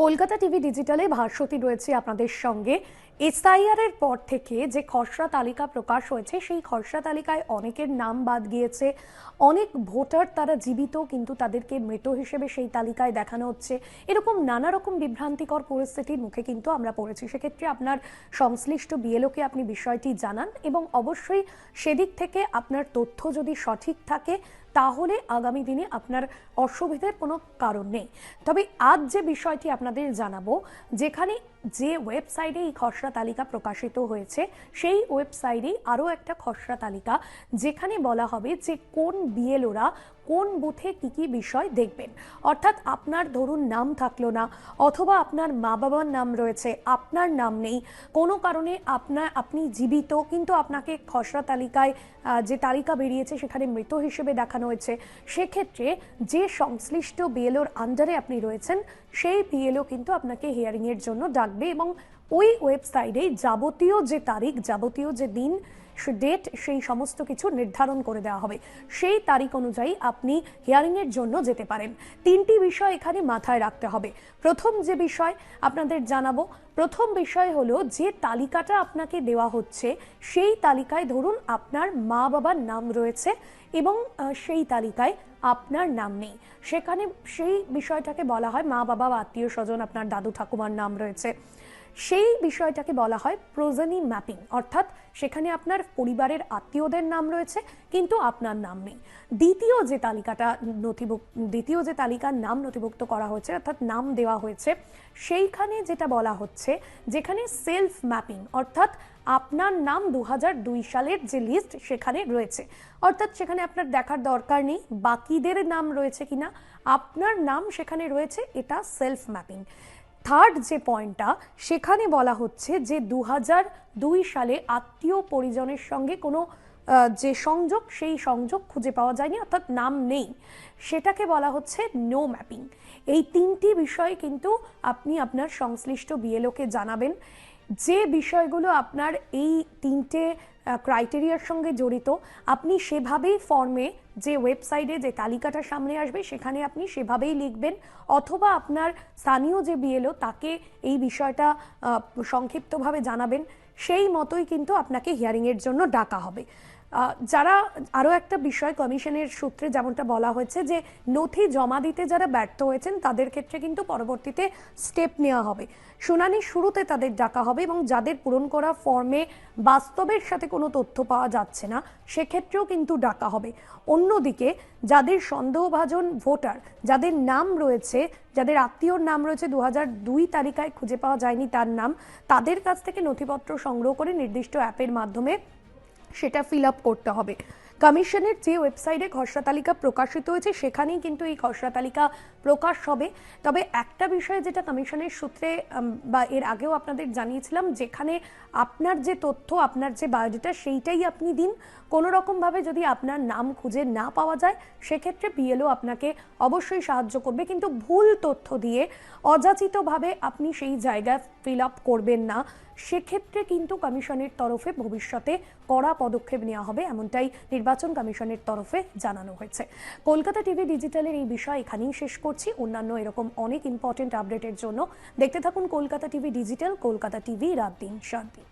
Kolkata TV ডিজিটালে Bhaswati রয়েছে আপনাদের সঙ্গে। এসআইআর এর পর থেকে যে খসড়া তালিকা প্রকাশ হয়েছে, সেই খসড়া তালিকায় অনেকের নাম বাদ গিয়েছে। অনেক ভোটার তারা জীবিত, কিন্তু তাদেরকে মৃত হিসেবে সেই তালিকায় দেখানো হচ্ছে। এরকম নানা রকম বিভ্রান্তিকর পরিস্থিতির মুখে কিন্তু আমরা পড়েছি। সেক্ষেত্রে আপনার সংশ্লিষ্ট বিএলওকে আপনি বিষয়টি জানান এবং অবশ্যই সেদিক থেকে আপনার তথ্য যদি সঠিক থাকে তাহলে আগামী দিনে আপনার অসুবিধার কোনো কারণ নেই। তবে আজ যে বিষয়টি আপনাদের জানাবো, যেখানে যে ওয়েবসাইটে এই খসড়া তালিকা প্রকাশিত হয়েছে, সেই ওয়েবসাইটেই আরও একটা খসড়া তালিকা, যেখানে বলা হবে যে কোন বিএলওরা কোন বুথে কি কি বিষয় দেখবেন। অর্থাৎ আপনার ধরুন নাম থাকলো না, অথবা আপনার মা বাবার নাম রয়েছে, আপনার নাম নেই, কোনো কারণে আপনি জীবিত কিন্তু আপনাকে খসড়া তালিকায় যে তালিকা বেরিয়েছে সেখানে মৃত হিসেবে দেখানো হয়েছে, সেক্ষেত্রে যে সংশ্লিষ্ট বিএলওর আন্ডারে আপনি রয়েছেন সেই বিএলও কিন্তু আপনাকে হিয়ারিংয়ের জন্য ডাকবে এবং ওই ওয়েবসাইটে যাবতীয় যে তারিখ, যাবতীয় যে দিন, ডেট, সেই সমস্ত কিছু নির্ধারণ করে দেওয়া হবে। সেই তারিখ অনুযায়ী আপনি হিয়ারিংয়ের জন্য যেতে পারেন। তিনটি বিষয় এখানে মাথায় রাখতে হবে। প্রথম যে বিষয় আপনাদের জানাবো, প্রথম বিষয় হলো যে তালিকাটা আপনাকে দেওয়া হচ্ছে সেই তালিকায় ধরুন আপনার মা বাবার নাম রয়েছে এবং সেই তালিকায় আপনার নাম নেই, সেখানে সেই বিষয়টাকে বলা হয় মা বাবা বা আত্মীয় স্বজন, আপনার দাদু ঠাকুমার নাম রয়েছে, সেই বিষয়টাকে বলা হয় প্রোজেনি ম্যাপিং। অর্থাৎ সেখানে আপনার পরিবারের আত্মীয়দের নাম রয়েছে কিন্তু আপনার নাম নেই। দ্বিতীয় যে তালিকার নাম নথিভুক্ত করা হয়েছে, অর্থাৎ নাম দেওয়া হয়েছে, সেইখানে যেটা বলা হচ্ছে, যেখানে সেলফ ম্যাপিং, অর্থাৎ আপনার নাম 2002 সালের যে লিস্ট সেখানে রয়েছে, অর্থাৎ সেখানে আপনার দেখার দরকার নেই বাকিদের নাম রয়েছে কিনা, আপনার নাম সেখানে রয়েছে, এটা সেলফ ম্যাপিং। থার্ড যে পয়েন্টটা, সেখানে বলা হচ্ছে যে 2002 সালে আত্মীয় পরিজনের সঙ্গে কোনো যে সংযোগ, সেই সংযোগ খুঁজে পাওয়া যায়নি, অর্থাৎ নাম নেই, সেটাকে বলা হচ্ছে নো ম্যাপিং। এই তিনটি বিষয় কিন্তু আপনি আপনার সংশ্লিষ্ট বিএলওকে জানাবেন। যে বিষয়গুলো আপনার এই তিনটে ক্রাইটেরিয়ার সঙ্গে জড়িত, আপনি সেভাবেই ফর্মে, যে ওয়েবসাইটে যে তালিকাটা সামনে আসবে সেখানে আপনি সেভাবেই লিখবেন, অথবা আপনার স্থানীয় যে বিএলও তাকে এই বিষয়টা সংক্ষিপ্তভাবে জানাবেন। সেই মতোই কিন্তু আপনাকে হিয়ারিংয়ের জন্য ডাকা হবে। যারা আরও একটা বিষয়, কমিশনের সূত্রে যেমনটা বলা হয়েছে যে নথি জমা দিতে যারা ব্যর্থ হয়েছেন তাদের ক্ষেত্রে কিন্তু পরবর্তীতে স্টেপ নেওয়া হবে। শুনানি শুরুতে তাদের ডাকা হবে এবং যাদের পূরণ করা ফর্মে বাস্তবের সাথে কোনো তথ্য পাওয়া যাচ্ছে না সেক্ষেত্রেও কিন্তু ডাকা হবে। অন্যদিকে যাদের সন্দেহভাজন ভোটার, যাদের নাম রয়েছে, যাদের আত্মীয়র নাম রয়েছে 2002 তালিকায় খুঁজে পাওয়া যায়নি তার নাম, তাদের কাছ থেকে নথিপত্র সংগ্রহ করে নির্দিষ্ট অ্যাপের মাধ্যমে সেটা ফিল আপ করতে হবে। কমিশনের যে ওয়েবসাইটে খসড়া তালিকা প্রকাশিত হয়েছে সেখানেই কিন্তু এই খসড়া তালিকা প্রকাশ হবে। তবে একটা বিষয় যেটা কমিশনের সূত্রে বা এর আগেও আপনাদের জানিয়েছিলাম, যেখানে আপনার যে তথ্য, আপনার যে বায়োডাটা, সেইটাই আপনি দিন। কোনো রকমভাবে যদি আপনার নাম খুঁজে না পাওয়া যায় সেক্ষেত্রে বিএলও আপনাকে অবশ্যই সাহায্য করবে, কিন্তু ভুল তথ্য দিয়ে অযাচিতভাবে আপনি সেই জায়গায় ফিল আপ করবেন না। সেক্ষেত্রে কিন্তু কমিশনের তরফে ভবিষ্যতে কড়া পদক্ষেপ নেওয়া হবে, এমনটাই নির্বাচন কমিশনের তরফে জানানো হয়েছে। কলকাতা টিভি ডিজিটালের এই বিষয় এখানেই শেষ করছি। অন্যান্য এরকম অনেক ইম্পর্টেন্ট আপডেটের জন্য দেখতে থাকুন Kolkata TV digital, Kolkata TV, রাত দিন শান্তি।